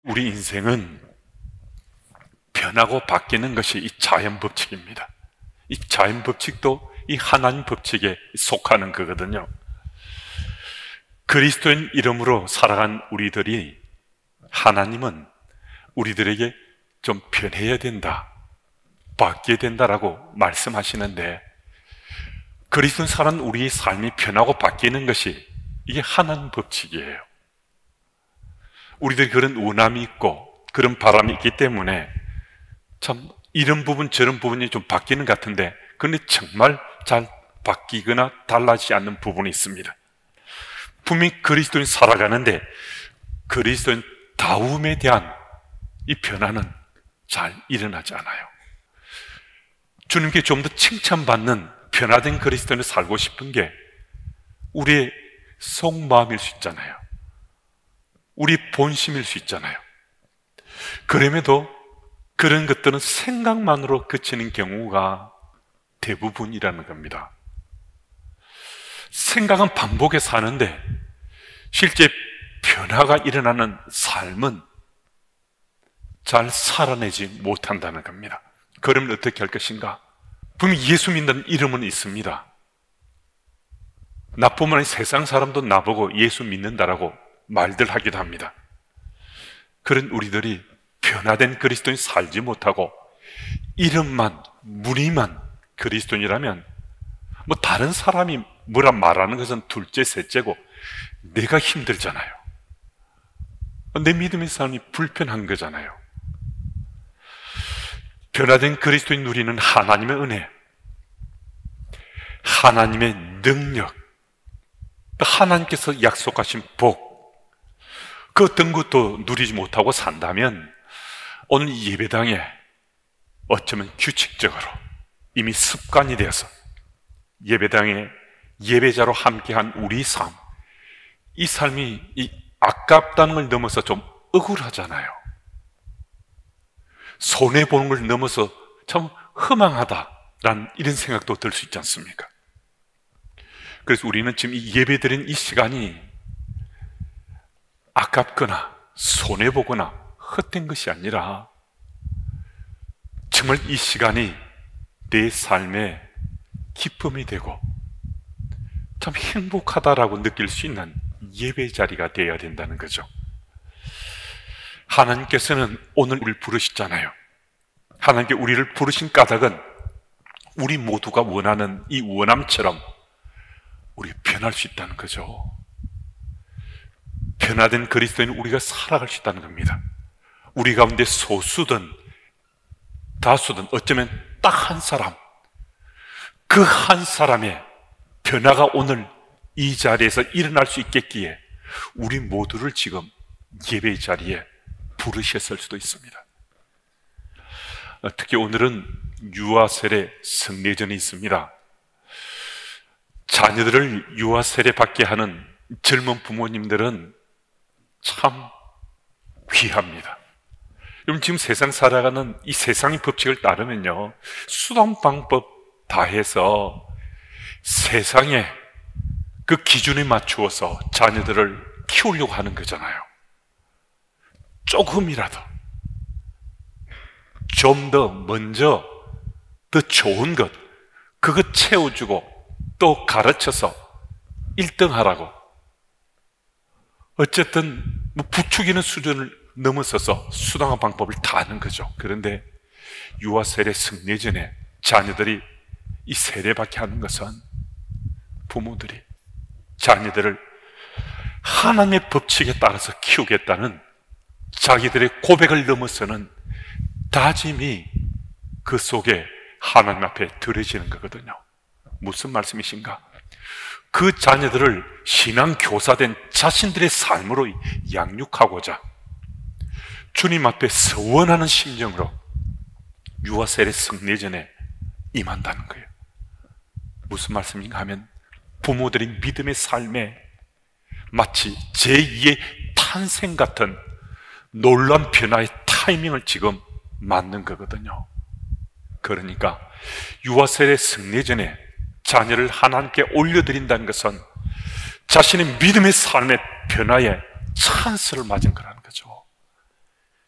우리 인생은 변하고 바뀌는 것이 이 자연 법칙입니다. 이 자연 법칙도 이 하나님 법칙에 속하는 거거든요. 그리스도인 이름으로 살아간 우리들이, 하나님은 우리들에게 좀 변해야 된다, 바뀌어야 된다라고 말씀하시는데, 그리스도인 살아간 우리의 삶이 변하고 바뀌는 것이 이게 하나님 법칙이에요. 우리들이 그런 원함이 있고 그런 바람이 있기 때문에 참 이런 부분 저런 부분이 좀 바뀌는 것 같은데, 그런데 정말 잘 바뀌거나 달라지지 않는 부분이 있습니다. 분명히 그리스도인 살아가는데 그리스도인 다움에 대한 이 변화는 잘 일어나지 않아요. 주님께 좀 더 칭찬받는 변화된 그리스도인을 살고 싶은 게 우리의 속마음일 수 있잖아요. 우리 본심일 수 있잖아요. 그럼에도 그런 것들은 생각만으로 그치는 경우가 대부분이라는 겁니다. 생각은 반복해 사는데 실제 변화가 일어나는 삶은 잘 살아내지 못한다는 겁니다. 그러면 어떻게 할 것인가? 분명히 예수 믿는 이름은 있습니다. 나뿐만 아니라 세상 사람도 나보고 예수 믿는다라고 말들 하기도 합니다. 그런 우리들이 변화된 그리스도인 살지 못하고 이름만, 무늬만 그리스도인이라면 뭐 다른 사람이 뭐라 말하는 것은 둘째, 셋째고 내가 힘들잖아요. 내 믿음의 삶이 불편한 거잖아요. 변화된 그리스도인 누리는 하나님의 은혜, 하나님의 능력, 또 하나님께서 약속하신 복, 그 어떤 것도 누리지 못하고 산다면 오늘 예배당에 어쩌면 규칙적으로 이미 습관이 되어서 예배당에 예배자로 함께한 우리 삶, 이 삶이 이 아깝다는 걸 넘어서 좀 억울하잖아요. 손해보는 걸 넘어서 참 허망하다라는 이런 생각도 들 수 있지 않습니까? 그래서 우리는 지금 이 예배드린 이 시간이 아깝거나 손해보거나 헛된 것이 아니라 정말 이 시간이 내 삶의 기쁨이 되고 참 행복하다라고 느낄 수 있는 예배 자리가 되어야 된다는 거죠. 하나님께서는 오늘 우리를 부르셨잖아요. 하나님께 우리를 부르신 까닭은 우리 모두가 원하는 이 원함처럼 우리가 변할 수 있다는 거죠. 변화된 그리스도인 우리가 살아갈 수 있다는 겁니다. 우리 가운데 소수든 다수든 어쩌면 딱 한 사람, 그 한 사람의 변화가 오늘 이 자리에서 일어날 수 있겠기에 우리 모두를 지금 예배 자리에 부르셨을 수도 있습니다. 특히 오늘은 유아 세례 성례전이 있습니다. 자녀들을 유아 세례 받게 하는 젊은 부모님들은 참 귀합니다. 여러분, 지금 세상 살아가는 이 세상의 법칙을 따르면요, 수단 방법 다 해서 세상에 그 기준에 맞추어서 자녀들을 키우려고 하는 거잖아요. 조금이라도 좀 더 먼저 더 좋은 것, 그것 채워주고 또 가르쳐서 1등 하라고. 어쨌든 뭐 부추기는 수준을 넘어서서 수당한 방법을 다 하는 거죠. 그런데 유아 세례 성례전에 자녀들이 이 세례받게 하는 것은 부모들이 자녀들을 하나님의 법칙에 따라서 키우겠다는 자기들의 고백을 넘어서는 다짐이 그 속에 하나님 앞에 드려지는 거거든요. 무슨 말씀이신가? 그 자녀들을 신앙 교사된 자신들의 삶으로 양육하고자 주님 앞에 서원하는 심정으로 유아 세례 성례전에 임한다는 거예요. 무슨 말씀인가 하면 부모들의 믿음의 삶에 마치 제2의 탄생 같은 놀라운 변화의 타이밍을 지금 맞는 거거든요. 그러니까 유아 세례 성례전에 자녀를 하나님께 올려드린다는 것은 자신의 믿음의 삶의 변화에 찬스를 맞은 거라는 거죠.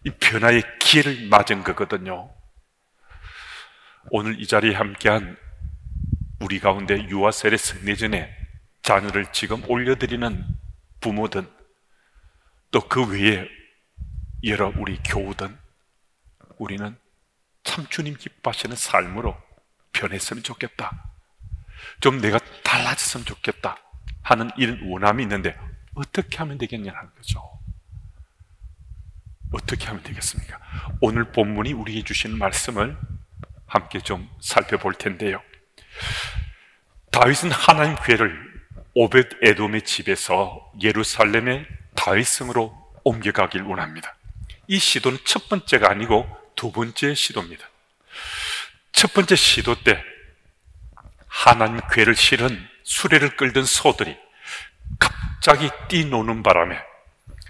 이 변화의 기회를 맞은 거거든요. 오늘 이 자리에 함께한 우리 가운데 유아 세례 성례전에 자녀를 지금 올려드리는 부모든 또 그 외에 여러 우리 교우든 우리는 참 주님 기뻐하시는 삶으로 변했으면 좋겠다, 좀 내가 달라졌으면 좋겠다 하는 이런 원함이 있는데 어떻게 하면 되겠냐는 거죠. 어떻게 하면 되겠습니까? 오늘 본문이 우리에게 주시는 말씀을 함께 좀 살펴볼 텐데요. 다윗은 하나님 궤를 오벳 에돔의 집에서 예루살렘의 다윗성으로 옮겨가길 원합니다. 이 시도는 첫 번째가 아니고 두 번째 시도입니다. 첫 번째 시도 때 하나님 궤를 실은 수레를 끌던 소들이 갑자기 뛰노는 바람에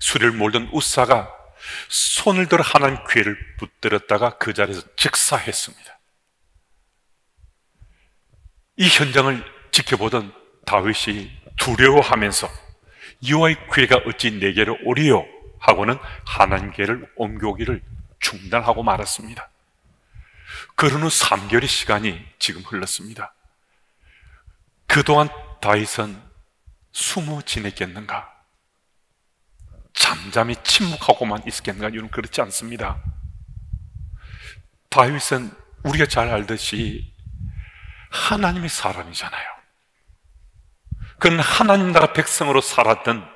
수레를 몰던 우사가 손을 들어 하나님 궤를 붙들었다가 그 자리에서 즉사했습니다. 이 현장을 지켜보던 다윗이 두려워하면서 여호와의 궤가 어찌 내게로 오리요 하고는 하나님 궤를 옮겨오기를 중단하고 말았습니다. 그런 후 3개월의 시간이 지금 흘렀습니다. 그동안 다윗은 숨어 지냈겠는가? 잠잠히 침묵하고만 있었겠는가? 이건 그렇지 않습니다. 다윗은 우리가 잘 알듯이 하나님의 사람이잖아요. 그는 하나님 나라 백성으로 살았던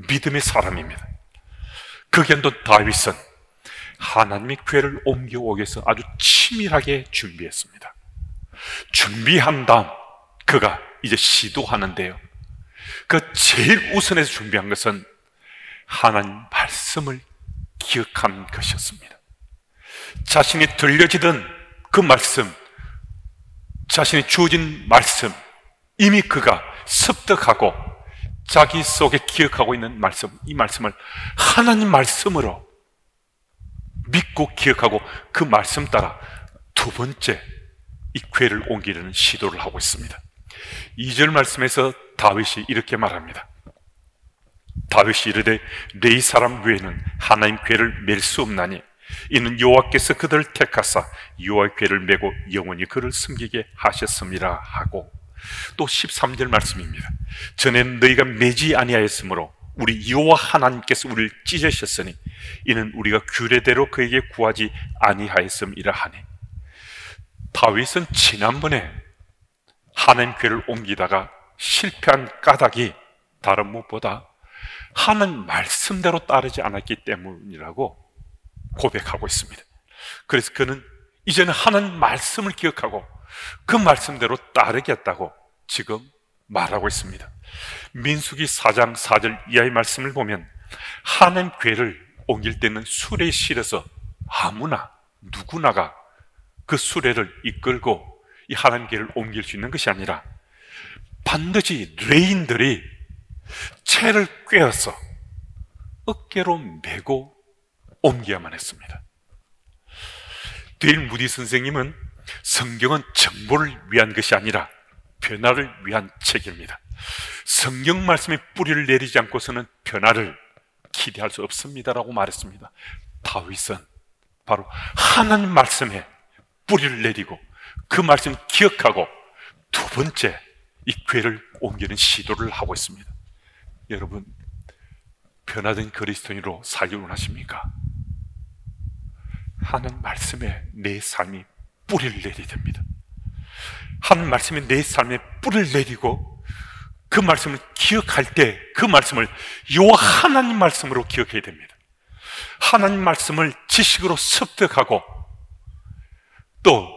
믿음의 사람입니다. 그견도 다윗은 하나님의 궤를 옮겨오기 위해서 아주 치밀하게 준비했습니다. 준비한 다음 그가 이제 시도하는데요, 그 제일 우선해서 준비한 것은 하나님 말씀을 기억한 것이었습니다. 자신이 들려지던 그 말씀, 자신이 주어진 말씀, 이미 그가 습득하고 자기 속에 기억하고 있는 말씀, 이 말씀을 하나님 말씀으로 믿고 기억하고 그 말씀 따라 두 번째 이 궤를 옮기려는 시도를 하고 있습니다. 2절 말씀에서 다윗이 이렇게 말합니다. 다윗이 이르되 네 사람 외에는 하나님 궤를 맬 수 없나니 이는 여호와께서 그들을 택하사 여호와의 궤를 메고 영원히 그를 섬기게 하셨음이라 하고, 또 13절 말씀입니다. 전에는 너희가 매지 아니하였으므로 우리 여호와 하나님께서 우리를 찢으셨으니 이는 우리가 규례대로 그에게 구하지 아니하였음이라 하니, 다윗은 지난번에 하나님 궤를 옮기다가 실패한 까닭이 다른 무엇보다 하나님 말씀대로 따르지 않았기 때문이라고 고백하고 있습니다. 그래서 그는 이제는 하나님 말씀을 기억하고 그 말씀대로 따르겠다고 지금 말하고 있습니다. 민수기 4장 4절 이하의 말씀을 보면 하나님 궤를 옮길 때는 수레에 실어서 아무나 누구나가 그 수레를 이끌고 이 하나님 궤를 옮길 수 있는 것이 아니라 반드시 레인들이 채를 꿰어서 어깨로 메고 옮겨야만 했습니다. 데일 무디 선생님은 성경은 정보를 위한 것이 아니라 변화를 위한 책입니다. 성경 말씀에 뿌리를 내리지 않고서는 변화를 기대할 수 없습니다라고 말했습니다. 다윗은 바로 하나님 말씀에 뿌리를 내리고 그 말씀을 기억하고 두 번째 이 궤를 옮기는 시도를 하고 있습니다. 여러분, 변화된 그리스도인으로 살기 원하십니까? 하나님 말씀에 내 삶이 뿌리를 내려야 됩니다. 하나님 말씀에 내 삶에 뿌리를 내리고 그 말씀을 기억할 때 그 말씀을 여호와 하나님 말씀으로 기억해야 됩니다. 하나님 말씀을 지식으로 습득하고 또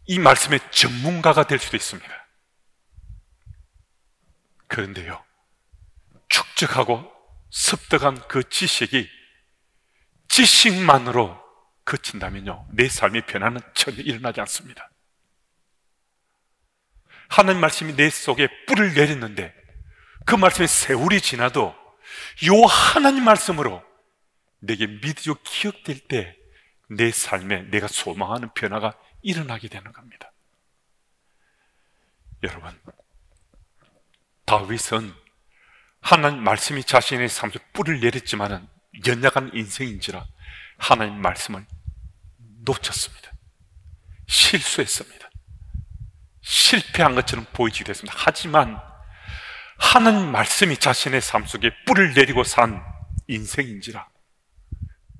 이 말씀의 전문가가 될 수도 있습니다. 그런데요, 축적하고 습득한 그 지식이 지식만으로 그친다면요, 내 삶의 변화는 전혀 일어나지 않습니다. 하나님 말씀이 내 속에 뿌리를 내렸는데 그 말씀에 세월이 지나도 요 하나님 말씀으로 내게 믿어지고 기억될 때 내 삶에 내가 소망하는 변화가 일어나게 되는 겁니다. 여러분, 다윗은 하나님 말씀이 자신의 삶에 뿌리를 내렸지만은 연약한 인생인지라 하나님 말씀을 놓쳤습니다. 실수했습니다. 실패한 것처럼 보이기도 했습니다. 하지만 하나님 말씀이 자신의 삶 속에 뿌리를 내리고 산 인생인지라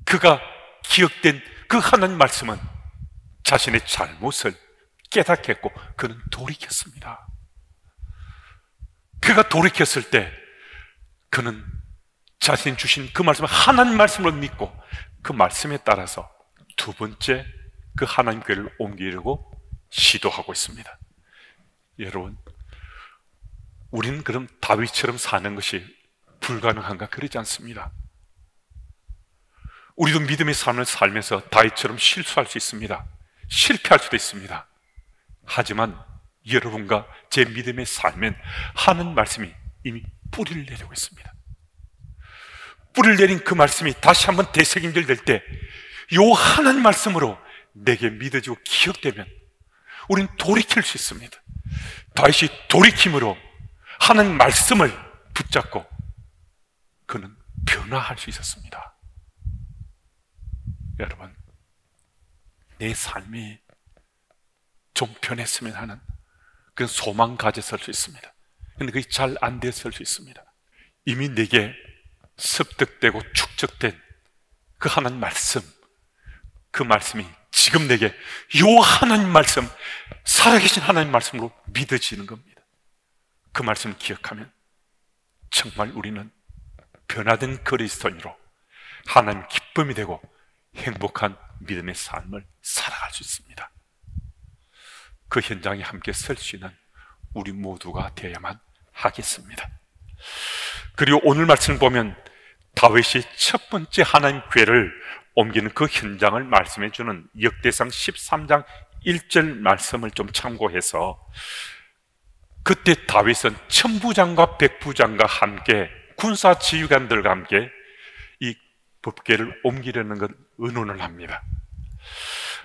그가 기억된 그 하나님 말씀은 자신의 잘못을 깨닫겠고 그는 돌이켰습니다. 그가 돌이켰을 때 그는 자신이 주신 그 말씀을 하나님 말씀으로 믿고 그 말씀에 따라서 두 번째 그 하나님 교회를 옮기려고 시도하고 있습니다. 여러분, 우리는 그럼 다윗처럼 사는 것이 불가능한가? 그러지 않습니다. 우리도 믿음의 삶을 살면서 다윗처럼 실수할 수 있습니다. 실패할 수도 있습니다. 하지만 여러분과 제 믿음의 삶엔 하는 말씀이 이미 뿌리를 내리고 있습니다. 뿌리를 내린 그 말씀이 다시 한번 되새김질 때 요 하나님 말씀으로 내게 믿어지고 기억되면 우리는 돌이킬 수 있습니다. 다윗이 돌이킴으로 하나님 말씀을 붙잡고 그는 변화할 수 있었습니다. 여러분, 내 삶이 좀 변했으면 하는 그런 소망 가졌을 수 있습니다. 그런데 그게 잘 안 됐을 수 있습니다. 이미 내게 습득되고 축적된 그 하나님 말씀, 그 말씀이 지금 내게 요 하나님 말씀, 살아계신 하나님 말씀으로 믿어지는 겁니다. 그 말씀을 기억하면 정말 우리는 변화된 그리스도인으로 하나님 기쁨이 되고 행복한 믿음의 삶을 살아갈 수 있습니다. 그 현장에 함께 설 수 있는 우리 모두가 되어야만 하겠습니다. 그리고 오늘 말씀을 보면 다윗이 첫 번째 하나님 교회를 옮기는 그 현장을 말씀해 주는 역대상 13장 1절 말씀을 좀 참고해서 그때 다윗은 천부장과 백부장과 함께 군사 지휘관들과 함께 이 법궤를 옮기려는 걸 의논을 합니다.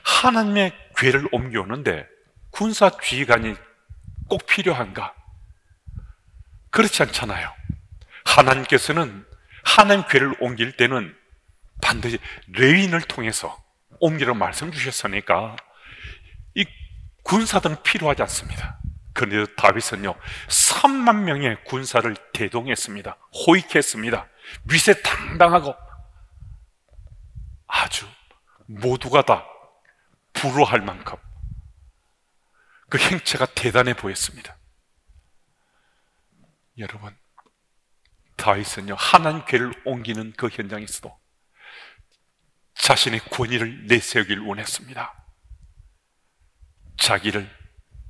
하나님의 궤를 옮겨오는데 군사 지휘관이 꼭 필요한가? 그렇지 않잖아요. 하나님께서는 하나님 궤를 옮길 때는 반드시 레위인을 통해서 옮기라고 말씀 주셨으니까 이 군사들은 필요하지 않습니다. 그런데 다윗은요 3만 명의 군사를 대동했습니다. 호익했습니다. 위세당당하고 아주 모두가 다 부러워할 만큼 그 행체가 대단해 보였습니다. 여러분, 다윗은요 하나님 궤를 옮기는 그 현장에서도 자신의 권위를 내세우길 원했습니다. 자기를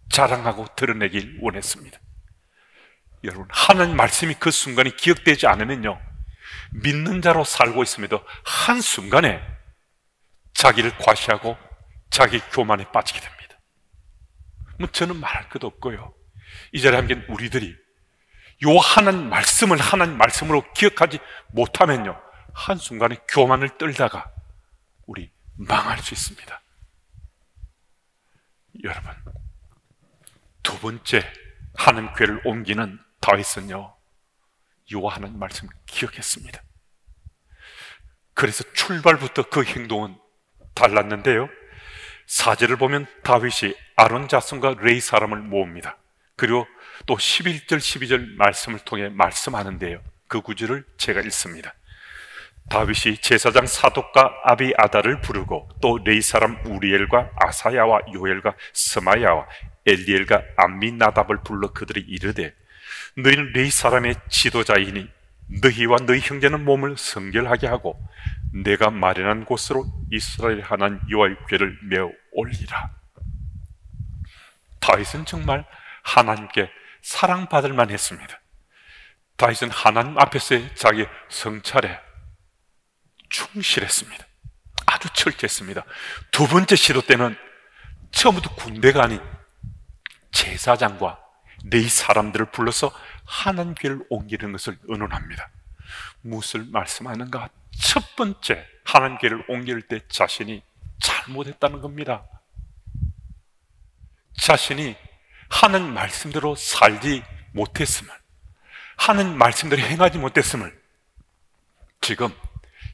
자랑하고 드러내길 원했습니다. 여러분, 하나님 말씀이 그 순간에 기억되지 않으면요 믿는 자로 살고 있음에도 한순간에 자기를 과시하고 자기 교만에 빠지게 됩니다. 뭐 저는 말할 것도 없고요, 이 자리에 함께 우리들이 요 하나님 말씀을 하나님 말씀으로 기억하지 못하면요 한순간에 교만을 떨다가 우리 망할 수 있습니다. 여러분, 두 번째 하나님 궤를 옮기는 다윗은요 요 하나님 말씀을 기억했습니다. 그래서 출발부터 그 행동은 달랐는데요 4절을 보면 다윗이 아론 자손과 레위 사람을 모읍니다. 그리고 또 11절 12절 말씀을 통해 말씀하는데요 그 구절을 제가 읽습니다. 다윗이 제사장 사독과 아비아다를 부르고 또 레위 사람 우리엘과 아사야와 요엘과 스마야와 엘리엘과 암미나답을 불러 그들이 이르되 너희는 레위 사람의 지도자이니 너희와 너희 형제는 몸을 성결하게 하고 내가 마련한 곳으로 이스라엘 하나님 여호와의 궤를 메어 올리라. 다윗은 정말 하나님께 사랑받을 만했습니다. 다윗은 하나님 앞에서의 자기 성찰에 충실했습니다. 아주 철저했습니다. 두 번째 시도 때는 처음부터 군대가 아닌 제사장과 레위 사람들을 불러서 하나님 궤를 옮기는 것을 의논합니다. 무엇을 말씀하는가? 첫 번째 하나님 궤를 옮길 때 자신이 잘못했다는 겁니다. 자신이 하나님 말씀대로 살지 못했음을, 하나님 말씀대로 행하지 못했음을 지금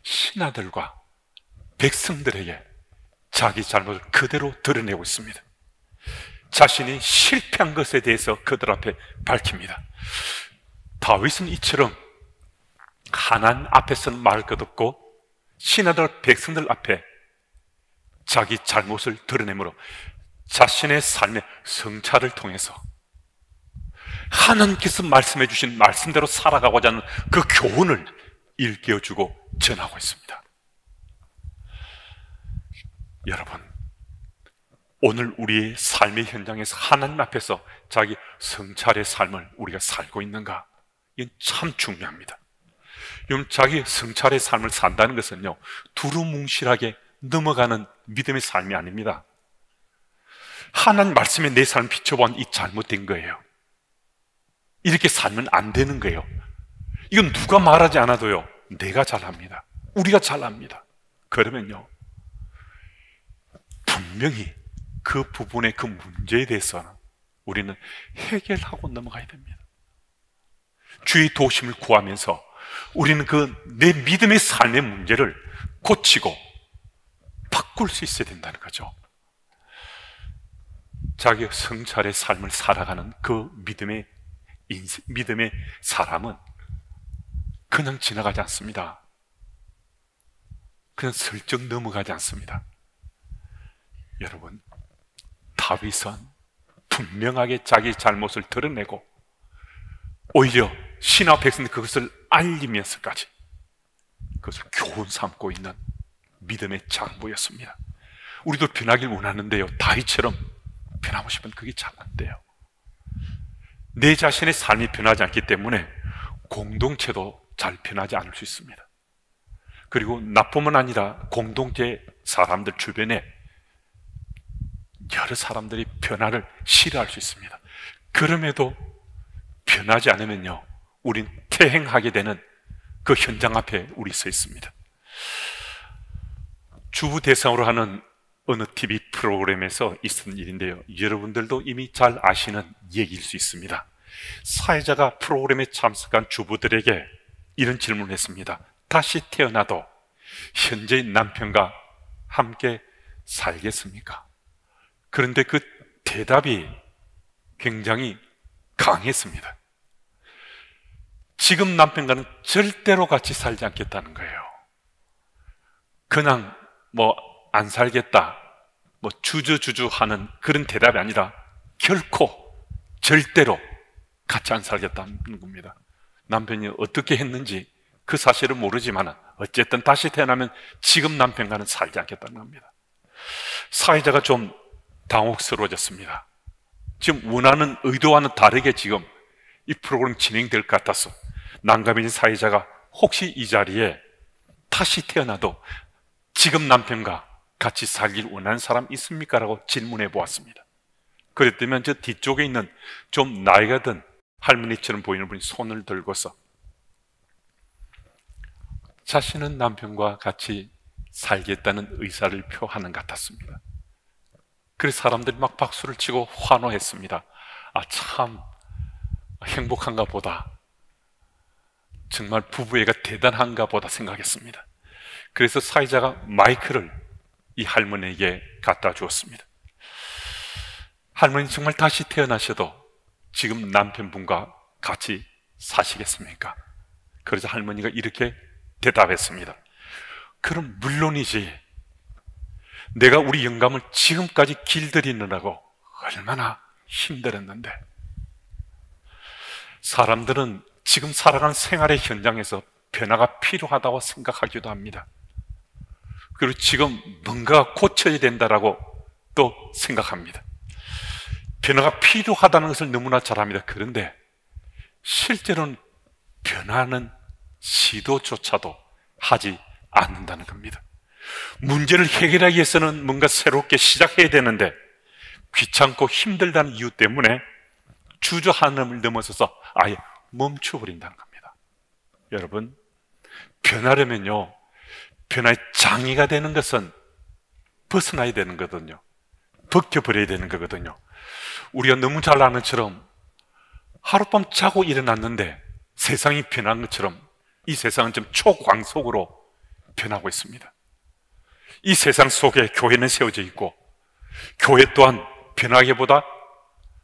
신하들과 백성들에게 자기 잘못을 그대로 드러내고 있습니다. 자신이 실패한 것에 대해서 그들 앞에 밝힙니다. 다윗은 이처럼 하나님 앞에서는 말할 것 없고 신하들 백성들 앞에 자기 잘못을 드러내므로 자신의 삶의 성찰을 통해서 하나님께서 말씀해 주신 말씀대로 살아가고자 하는 그 교훈을 일깨워주고 전하고 있습니다. 여러분, 오늘 우리의 삶의 현장에서 하나님 앞에서 자기 성찰의 삶을 우리가 살고 있는가? 이건 참 중요합니다. 여러분, 자기 성찰의 삶을 산다는 것은요, 두루뭉실하게 넘어가는 믿음의 삶이 아닙니다. 하나님 말씀에 내 삶을 비춰본 이 잘못된 거예요. 이렇게 살면 안 되는 거예요. 이건 누가 말하지 않아도요, 내가 잘합니다. 우리가 잘합니다. 그러면요, 분명히 그 부분의 그 문제에 대해서는 우리는 해결하고 넘어가야 됩니다. 주의 도심을 구하면서 우리는 그 내 믿음의 삶의 문제를 고치고 바꿀 수 있어야 된다는 거죠. 자기 성찰의 삶을 살아가는 그 믿음의 사람은 그냥 지나가지 않습니다. 그냥 슬쩍 넘어가지 않습니다. 여러분, 다윗은 분명하게 자기 잘못을 드러내고 오히려 신하 백성들 그것을 알리면서까지 그것을 교훈 삼고 있는 믿음의 장부였습니다. 우리도 변하길 원하는데요, 다윗처럼 변하고 싶으면 그게 잘 안 돼요. 내 자신의 삶이 변하지 않기 때문에 공동체도 잘 변하지 않을 수 있습니다. 그리고 나뿐만 아니라 공동체 사람들 주변에 여러 사람들이 변화를 싫어할 수 있습니다. 그럼에도 변하지 않으면요, 우린 퇴행하게 되는 그 현장 앞에 우리 서 있습니다. 주부 대상으로 하는 어느 TV 프로그램에서 있었던 일인데요, 여러분들도 이미 잘 아시는 얘기일 수 있습니다. 사회자가 프로그램에 참석한 주부들에게 이런 질문을 했습니다. 다시 태어나도 현재의 남편과 함께 살겠습니까? 그런데 그 대답이 굉장히 강했습니다. 지금 남편과는 절대로 같이 살지 않겠다는 거예요. 그냥 안 살겠다, 주저주저 하는 그런 대답이 아니라 결코 절대로 같이 안 살겠다는 겁니다. 남편이 어떻게 했는지 그 사실은 모르지만 어쨌든 다시 태어나면 지금 남편과는 살지 않겠다는 겁니다. 사회자가 좀 당혹스러워졌습니다. 지금 원하는 의도와는 다르게 지금 이 프로그램 진행될 것 같아서 난감해진 사회자가 혹시 이 자리에 다시 태어나도 지금 남편과 같이 살길 원하는 사람 있습니까? 라고 질문해 보았습니다. 그랬더니 저 뒤쪽에 있는 좀 나이가 든 할머니처럼 보이는 분이 손을 들고서 자신은 남편과 같이 살겠다는 의사를 표하는 것 같았습니다. 그래서 사람들이 막 박수를 치고 환호했습니다. 참 행복한가 보다, 정말 부부애가 대단한가 보다 생각했습니다. 그래서 사회자가 마이크를 이 할머니에게 갖다 주었습니다. 할머니, 정말 다시 태어나셔도 지금 남편분과 같이 사시겠습니까? 그래서 할머니가 이렇게 대답했습니다. 그럼 물론이지. 내가 우리 영감을 지금까지 길들이느라고 얼마나 힘들었는데. 사람들은 지금 살아가는 생활의 현장에서 변화가 필요하다고 생각하기도 합니다. 그리고 지금 뭔가 고쳐야 된다라고 또 생각합니다. 변화가 필요하다는 것을 너무나 잘 압니다. 그런데 실제로는 변화는 시도조차도 하지 않는다는 겁니다. 문제를 해결하기 위해서는 뭔가 새롭게 시작해야 되는데 귀찮고 힘들다는 이유 때문에 주저함을 넘어서서 아예 멈춰버린다는 겁니다. 여러분, 변하려면요, 변화의 장애가 되는 것은 벗어나야 되는 거거든요. 벗겨버려야 되는 거거든요. 우리가 너무 잘 아는 것처럼 하룻밤 자고 일어났는데 세상이 변한 것처럼 이 세상은 좀 초광속으로 변하고 있습니다. 이 세상 속에 교회는 세워져 있고 교회 또한 변하기보다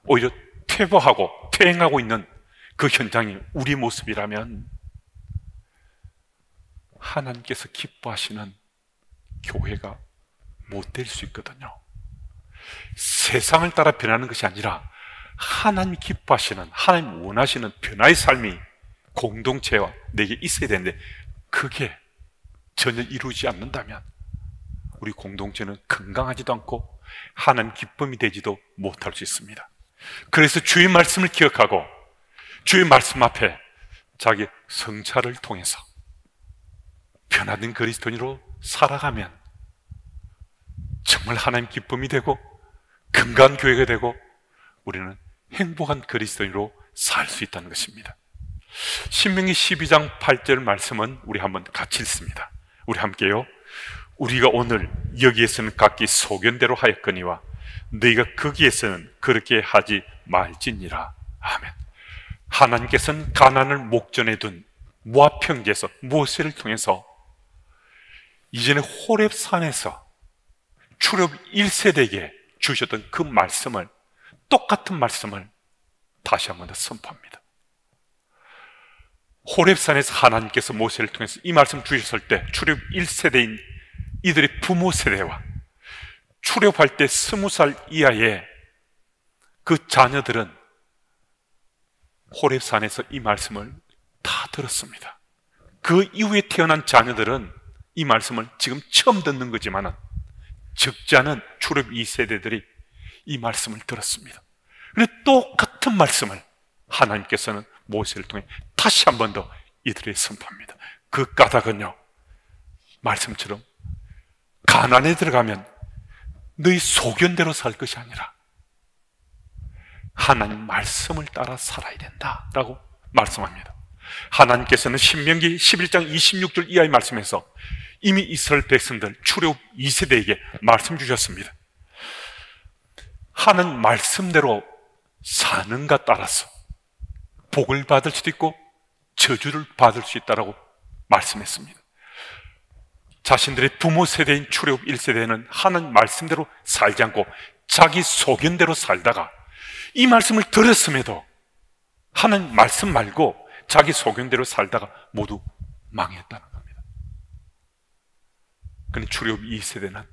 오히려 퇴보하고 퇴행하고 있는 그 현장이 우리 모습이라면 하나님께서 기뻐하시는 교회가 못 될 수 있거든요. 세상을 따라 변하는 것이 아니라 하나님이 기뻐하시는, 하나님 원하시는 변화의 삶이 공동체와 내게 있어야 되는데 그게 전혀 이루어지지 않는다면 우리 공동체는 건강하지도 않고 하나님 기쁨이 되지도 못할 수 있습니다. 그래서 주의 말씀을 기억하고 주의 말씀 앞에 자기 성찰을 통해서 변화된 그리스도인으로 살아가면 정말 하나님 기쁨이 되고 건강한 교회가 되고 우리는 행복한 그리스도인으로 살 수 있다는 것입니다. 신명기 12장 8절 말씀은 우리 한번 같이 읽습니다. 우리 함께요. 우리가 오늘 여기에서는 각기 소견대로 하였거니와 너희가 거기에서는 그렇게 하지 말지니라. 아멘. 하나님께서는 가나안을 목전에 둔 모압 평지에서 모세를 통해서 이전에 호렙산에서 출애굽 1세대에게 주셨던 그 말씀을, 똑같은 말씀을 다시 한 번 더 선포합니다. 호렙산에서 하나님께서 모세를 통해서 이 말씀 주셨을 때 출애굽 1세대인 이들의 부모 세대와 출애굽할 때 20살 이하의 그 자녀들은 호렙산에서 이 말씀을 다 들었습니다. 그 이후에 태어난 자녀들은 이 말씀을 지금 처음 듣는 거지만은 적지 않은 출애굽 2세대들이 이 말씀을 들었습니다. 그런데 똑같은 말씀을 하나님께서는 모세를 통해 다시 한 번 더 이들에게 선포합니다. 그 까닭은요, 말씀처럼 가나안에 들어가면 너희 소견대로 살 것이 아니라 하나님 말씀을 따라 살아야 된다라고 말씀합니다. 하나님께서는 신명기 11장 26절 이하의 말씀에서 이미 이스라엘 백성들 출애굽 2세대에게 말씀 주셨습니다. 하는 말씀대로 사는가 따라서 복을 받을 수도 있고 저주를 받을 수 있다라고 말씀했습니다. 자신들의 부모 세대인 출애굽 1세대는 하는 말씀대로 살지 않고 자기 소견대로 살다가 이 말씀을 들었음에도 하는 말씀 말고 자기 소견대로 살다가 모두 망했다는 겁니다. 그런데 출애굽 2세대는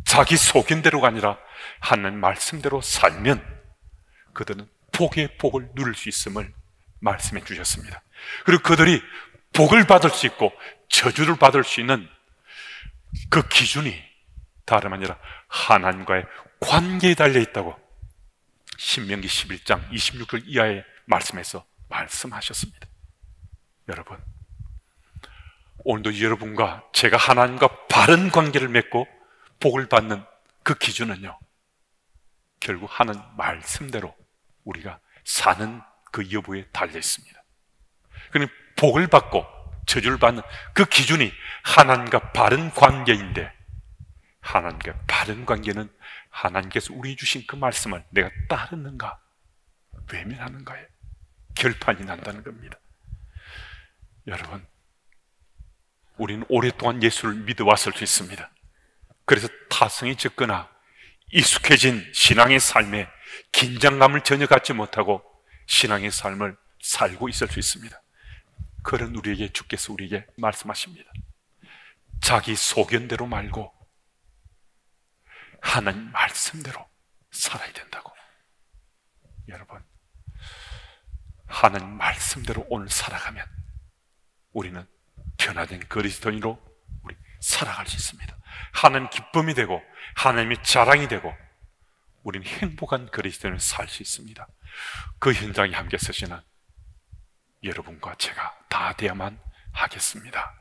자기 소견대로가 아니라 하는 말씀대로 살면 그들은 복의 복을 누릴 수 있음을 말씀해 주셨습니다. 그리고 그들이 복을 받을 수 있고 저주를 받을 수 있는 그 기준이 다름 아니라 하나님과의 관계에 달려 있다고 신명기 11장 26절 이하의 말씀에서 말씀하셨습니다. 여러분, 오늘도 여러분과 제가 하나님과 바른 관계를 맺고 복을 받는 그 기준은요, 결국 하는 말씀대로 우리가 사는 그 여부에 달려 있습니다. 그러니 복을 받고 저주를 받는 그 기준이 하나님과 바른 관계인데, 하나님과 바른 관계는 하나님께서 우리 주신 그 말씀을 내가 따르는가 외면하는가에 결판이 난다는 겁니다. 여러분, 우리는 오랫동안 예수를 믿어왔을 수 있습니다. 그래서 타성이 적거나 익숙해진 신앙의 삶에 긴장감을 전혀 갖지 못하고 신앙의 삶을 살고 있을 수 있습니다. 그런 우리에게 주께서 우리에게 말씀하십니다. 자기 소견대로 말고 하나님 말씀대로 살아야 된다고. 여러분, 하나님 말씀대로 오늘 살아가면 우리는 변화된 그리스도인으로 우리 살아갈 수 있습니다. 하나님 기쁨이 되고 하나님의 자랑이 되고 우리는 행복한 그리스도인을 살 수 있습니다. 그 현장에 함께 서시는 여러분과 제가 다 되어야만 하겠습니다.